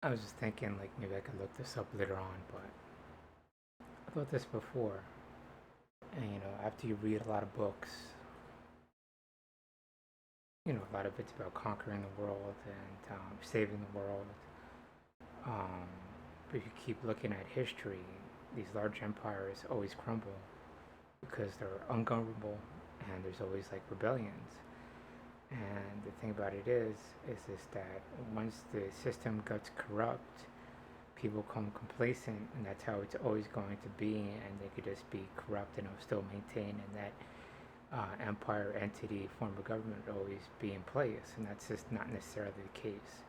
I was just thinking, like, maybe I could look this up later on, but I thought this before. And, after you read a lot of books, a lot of it's about conquering the world and saving the world. Um, but if you keep looking at history, these large empires always crumble because they're ungovernable and there's always like rebellions. And the thing about it is this that once the system gets corrupt, people become complacent, and that's how it's always going to be. And they could just be corrupt and it'll still maintain, and that empire, entity, form of government would always be in place. And that's just not necessarily the case.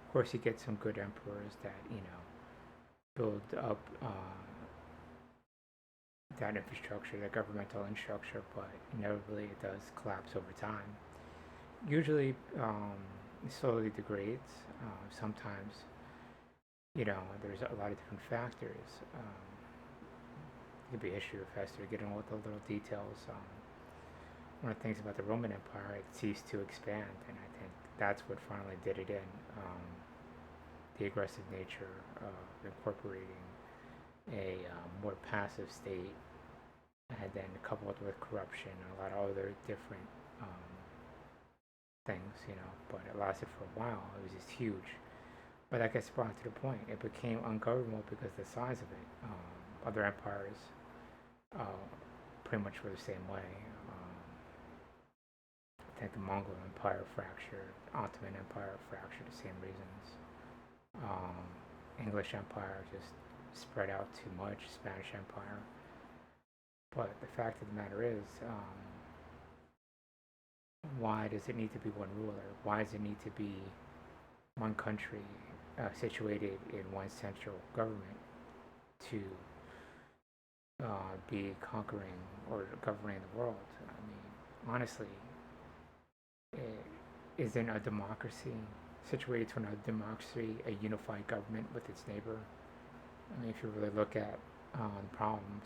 Of course, you get some good emperors that build up that infrastructure, that governmental infrastructure, but inevitably it does collapse over time. Usually, it slowly degrades. Sometimes, there's a lot of different factors. It could be a history professor getting all the little details. One of the things about the Roman Empire, it ceased to expand, and I think that's what finally did it in. The aggressive nature of incorporating a more passive state, and then coupled with corruption and a lot of other different things, but it lasted for a while. It was just huge. But that gets brought to the point. It became ungovernable because of the size of it. Other empires pretty much were the same way. I think the Mongol Empire fractured, Ottoman Empire fractured the same reasons. English Empire just spread out too much, Spanish Empire. But the fact of the matter is, why does it need to be one ruler? Why does it need to be one country situated in one central government to be conquering or governing the world? I mean, honestly, isn't a democracy situated to another democracy a unified government with its neighbor? I mean, if you really look at the problems,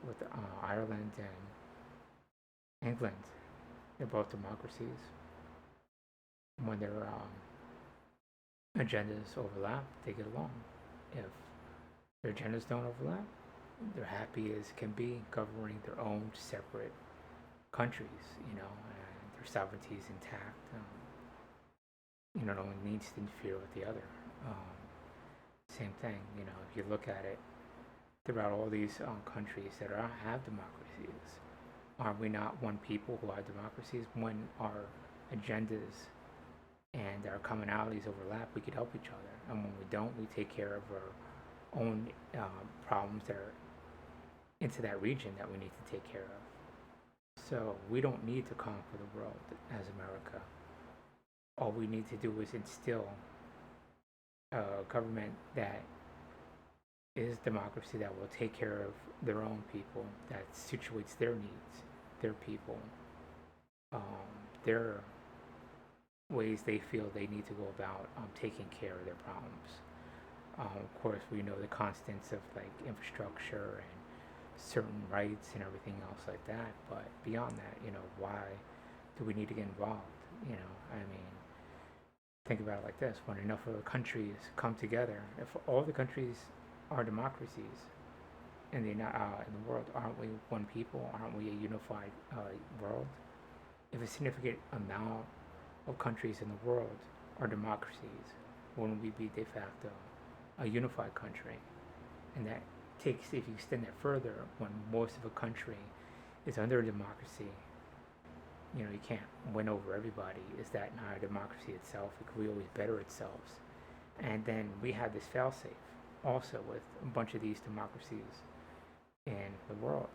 with Ireland and England, they're both democracies. When their agendas overlap, they get along. If their agendas don't overlap, they're happy as can be governing their own separate countries, and their sovereignty is intact. No one needs to interfere with the other. Same thing, if you look at it, throughout all these countries that have democracies, are we not one people who have democracies? When our agendas and our commonalities overlap, we could help each other. And when we don't, we take care of our own problems that are into that region that we need to take care of. So we don't need to conquer the world as America. All we need to do is instill a government that is democracy, that will take care of their own people, that situates their needs, their people, their ways they feel they need to go about taking care of their problems. Of course, we know the constants of like infrastructure and certain rights and everything else like that. But beyond that, why do we need to get involved? I mean, think about it like this: when enough of the countries come together, if all the countries are democracies in the world, aren't we one people? Aren't we a unified world? If a significant amount of countries in the world are democracies, wouldn't we be de facto a unified country? And that takes, if you extend that further, when most of a country is under a democracy, you can't win over everybody. Is that not a democracy itself? It could always better itself. And then we have this failsafe also with a bunch of these democracies in the world.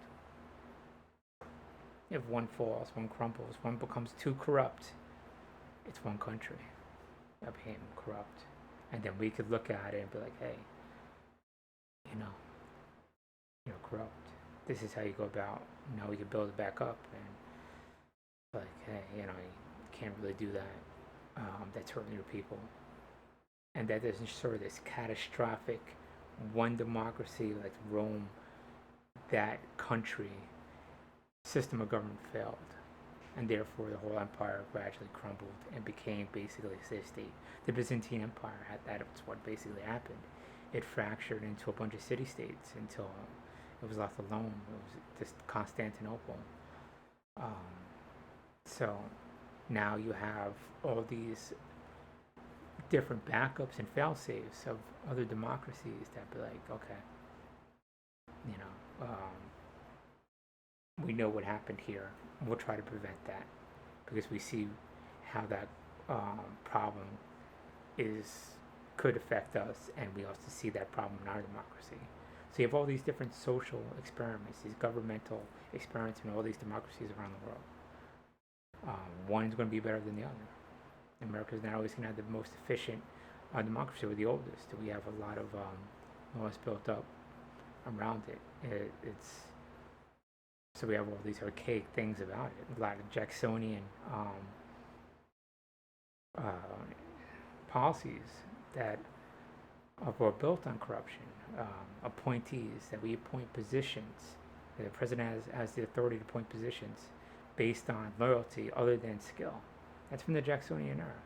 If one falls, one crumbles, one becomes too corrupt, it's one country that became corrupt. And then we could look at it and be like, hey, you're corrupt. This is how you go about, we can build it back up. And like, hey, you can't really do that. That's hurting your people. And that doesn't show this catastrophic one democracy like Rome, that country system of government failed. and therefore the whole empire gradually crumbled and became basically a city-state. The Byzantine Empire that's what basically happened. It fractured into a bunch of city-states until it was left alone. It was just Constantinople. Um, so now you have all these different backups and fail-safes of other democracies that be like, okay, you know, we know what happened here. We'll try to prevent that because we see how that problem is could affect us, and we also see that problem in our democracy. So you have all these different social experiments, these governmental experiments in all these democracies around the world. One's going to be better than the other. America's not always going to have the most efficient democracy or the oldest. We have a lot of laws built up around it's so we have all these archaic things about it. A lot of Jacksonian uh, policies that are built on corruption. Appointees that we appoint positions. The president has the authority to appoint positions based on loyalty other than skill. That's from the Jacksonian era.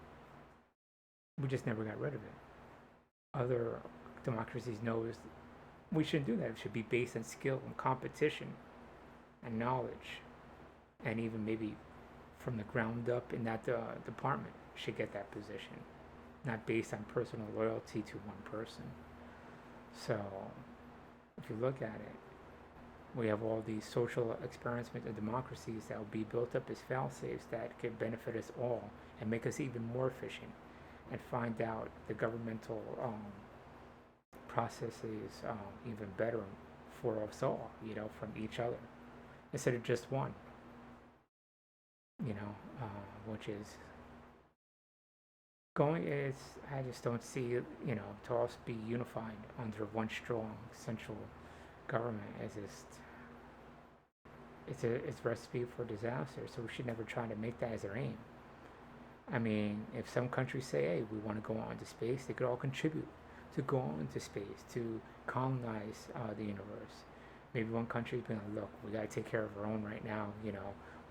We just never got rid of it. Other democracies know we shouldn't do that. It should be based on skill and competition and knowledge, and even maybe from the ground up in that department should get that position, not based on personal loyalty to one person. So, if you look at it, we have all these social experiments and democracies that will be built up as fail-safes that could benefit us all and make us even more efficient, and find out the governmental processes even better for us all, from each other, instead of just one, which is I just don't see, to us be unified under one strong central government as it's a recipe for disaster. So we should never try to make that as our aim. I meing, if some countries say, hey, we want to go out into space, they could all contribute to go out into space, to colonize the universe. Maybe one country being like, look, we got to take care of our own right now, we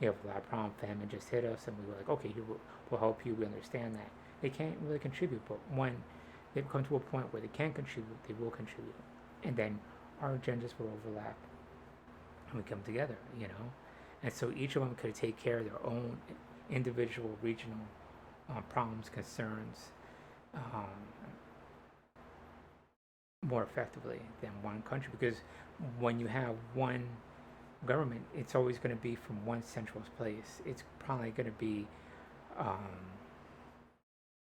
have a lot of problem, famine just hit us, and we were like, okay, here, we'll help you, we understand that. They can't really contribute, but when they come to a point where they can contribute, they will contribute. And then our agendas will overlap, and we come together, And so each of them could take care of their own individual regional problems, concerns, more effectively than one country. Because when you have one government, it's always going to be from one central place. It's probably going to be,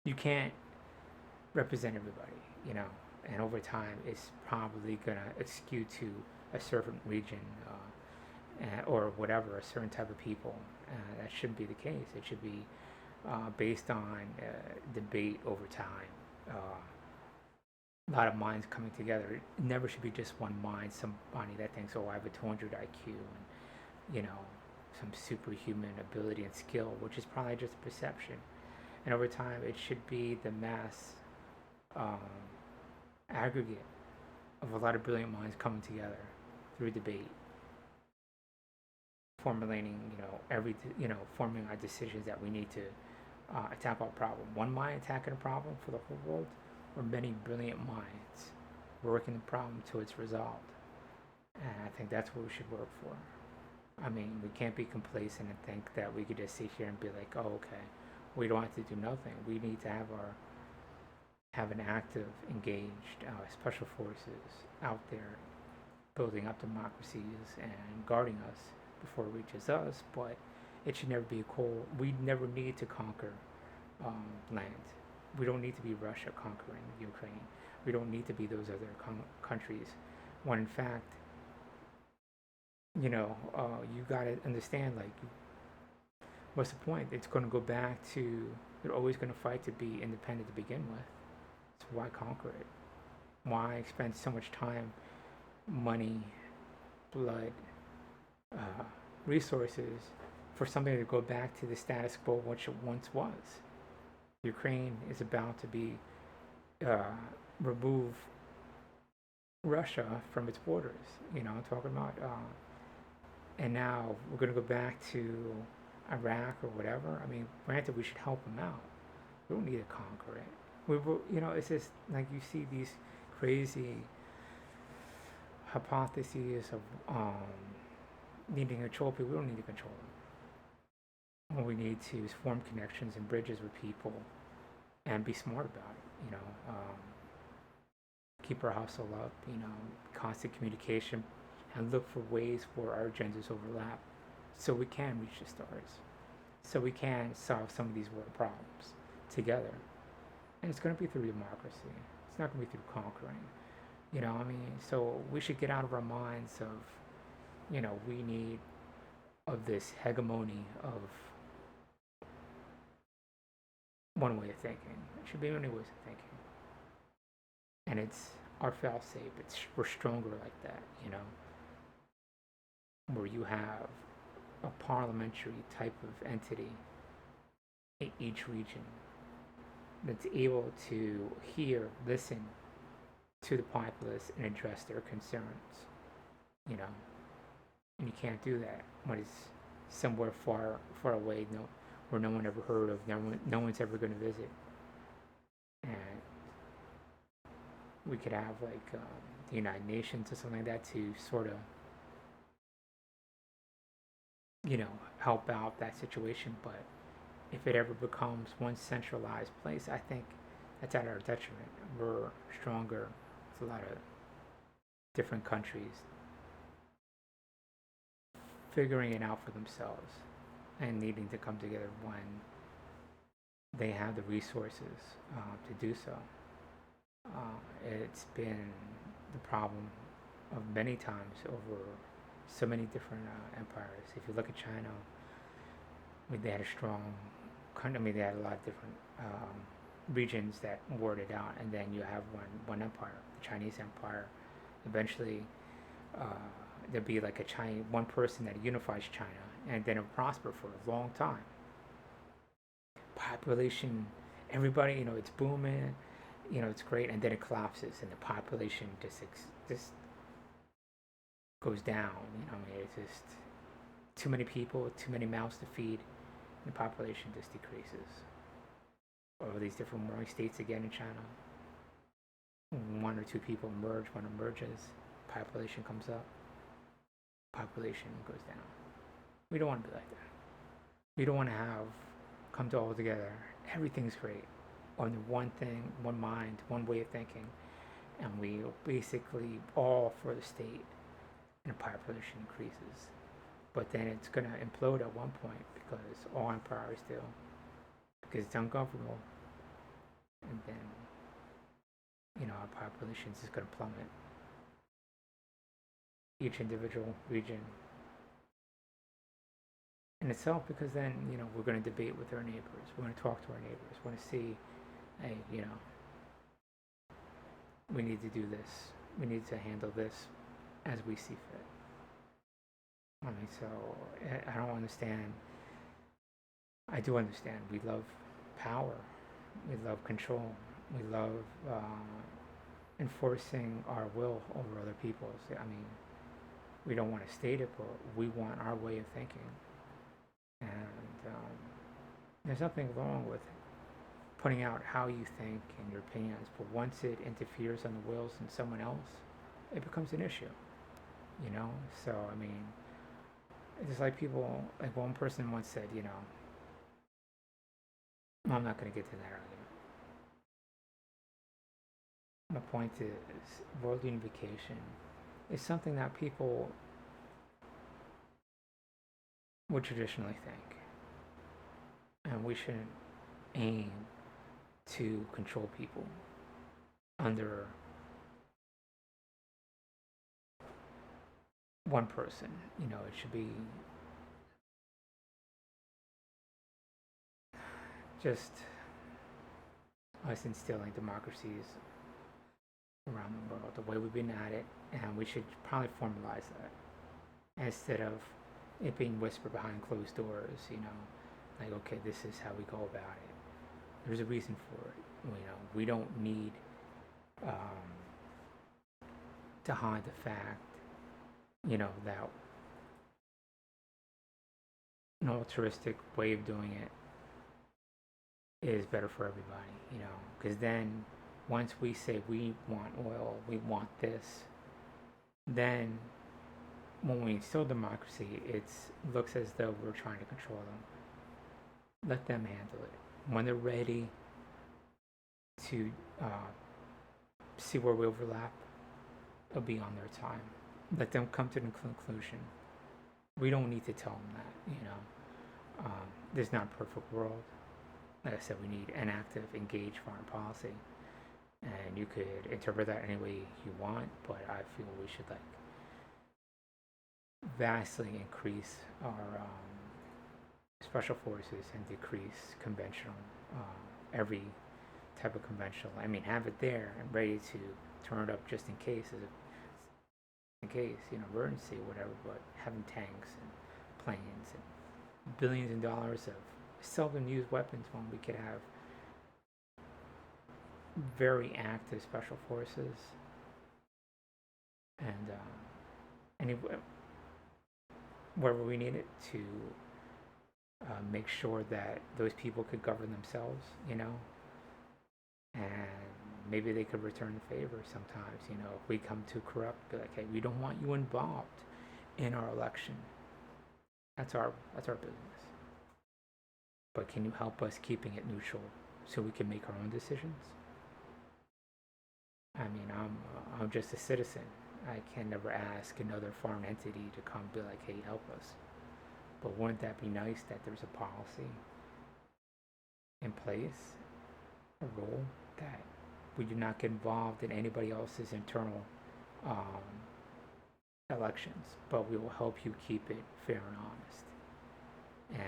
you can't represent everybody, and over time it's probably going to skew to a certain region or whatever, a certain type of people. That shouldn't be the case. It should be based on debate over time. A lot of minds coming together. It never should be just one mind. Somebody that thinks, oh, I have a 200 IQ and, some superhuman ability and skill, which is probably just a perception. And over time, it should be the mass aggregate of a lot of brilliant minds coming together through debate, formulating, forming our decisions that we need to attack our problem. One mind attacking a problem for the whole world, or many brilliant minds working the problem till it's resolved. And I think that's what we should work for. I mean, we can't be complacent and think that we could just sit here and be like, oh, okay, we don't have to do nothing. We need to have an active, engaged special forces out there building up democracies and guarding us before it reaches us. But it should never be a goal. We never need to conquer land. We don't need to be Russia conquering Ukraine. We don't need to be those other countries. When in fact, you got to understand, like, what's the point? It's going to go back to, they're always going to fight to be independent to begin with. So why conquer it? Why spend so much time, money, blood, resources for something to go back to the status quo which it once was? Ukraine is about to be remove Russia from its borders. I'm talking about, and now we're going to go back to Iraq or whatever. I mean, granted, we should help them out. We don't need to conquer it. It's just like you see these crazy hypotheses of needing to control people. We don't need to control them. What we need to is form connections and bridges with people and be smart about it. Keep our hustle up. Constant communication, and look for ways where our agendas overlap, so we can reach the stars. So we can solve some of these world problems together. And it's going to be through democracy. It's not going to be through conquering. So we should get out of our minds of, we need of this hegemony of one way of thinking. It should be many ways of thinking. And it's our fail-safe. We're stronger like that, where you have a parliamentary type of entity in each region that's able to hear, listen to the populace and address their concerns, and you can't do that when it's somewhere far, far away, where no one ever heard of, no one's ever going to visit. And we could have the United Nations or something like that to sort of, help out that situation. But if it ever becomes one centralized place, I think that's at our detriment. We're stronger. It's a lot of different countries figuring it out for themselves and needing to come together when they have the resources to do so. It's been the problem of many times over so many different empires. If you look at China, they had a strong country. They had a lot of different regions that warred it out, and then you have one empire, the Chinese Empire. Eventually, there'll be like one person that unifies China, and then it'll prosper for a long time. Population, everybody, it's booming, it's great, and then it collapses, and the population just goes down. It's just too many people, too many mouths to feed, and the population just decreases. All these different warring states again in China. One or two people emerge. One emerges, population comes up, population goes down. We don't want to be like that. We don't want to come to all together. Everything's great on one thing, one mind, one way of thinking, and we basically all for the state, and the population increases. But then it's going to implode at one point because all empires do, because it's ungovernable, and then our population is going to plummet. Each individual region in itself, because then we're going to debate with our neighbors. We're going to talk to our neighbors. We're going to see, hey, we need to do this. We need to handle this as we see fit. So I don't understand. I do understand. We love power. We love control. We love enforcing our will over other people's. We don't want to state it, but we want our way of thinking. And there's nothing wrong with putting out how you think and your opinions, but once it interferes on the wills of someone else, it becomes an issue. So it's like people, like one person once said, I'm not going to get to that argument. My point is, world unification is something that people would traditionally think, and we shouldn't aim to control people under one person. It should be just us instilling democracies around the world, the way we've been at it, and we should probably formalize that instead of it being whispered behind closed doors. Like, okay, this is how we go about it. There's a reason for it. We don't need to hide the fact, that an altruistic way of doing it is better for everybody, you know, because then once we say we want oil, we want this, then when we instill democracy, it looks as though we're trying to control them. Let them handle it. When they're ready to see where we overlap, it'll be on their time. Let them come to the conclusion. We don't need to tell them that, you know. There's not a perfect world. Like I said, we need an active, engaged foreign policy. And you could interpret that any way you want, but I feel we should like vastly increase our special forces and decrease conventional, every type of conventional. I mean, have it there and ready to turn it up just in case, in case, you know, emergency or whatever. But having tanks and planes and billions of dollars of seldom used weapons when we could have very active special forces and anywhere wherever we need it to make sure that those people could govern themselves, you know, and maybe they could return the favor sometimes, you know, if we come too corrupt, be like, hey, we don't want you involved in our election. That's our business. But can you help us keeping it neutral so we can make our own decisions? I mean, I'm just a citizen. I can never ask another foreign entity to come be like, hey, help us. But wouldn't that be nice that there's a policy in place, a rule that we do not get involved in anybody else's internal elections, but we will help you keep it fair and honest. And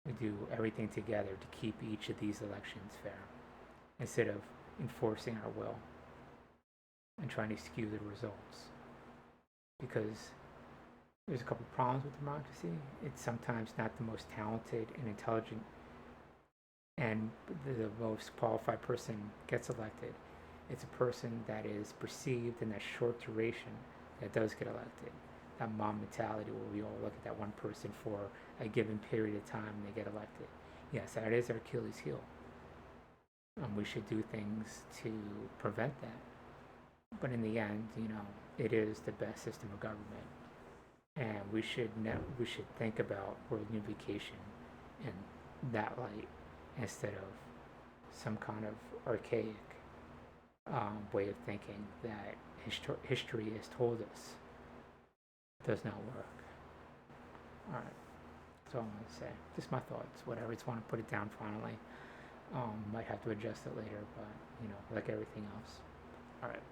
we do everything together to keep each of these elections fair instead of enforcing our will and trying to skew the results. Because there's a couple of problems with democracy. It's sometimes not the most talented and intelligent and the most qualified person gets elected. It's a person that is perceived in that short duration that does get elected. That mob mentality where we all look at that one person for a given period of time and they get elected. Yes, that is our Achilles heel. We should do things to prevent that. But in the end, you know, it is the best system of government. And we should think about world unification in that light instead of some kind of archaic way of thinking that history has told us does not work. All right, that's all I'm going to say. Just my thoughts, whatever. Just want to put it down finally. Might have to adjust it later, but, you know, like everything else. All right.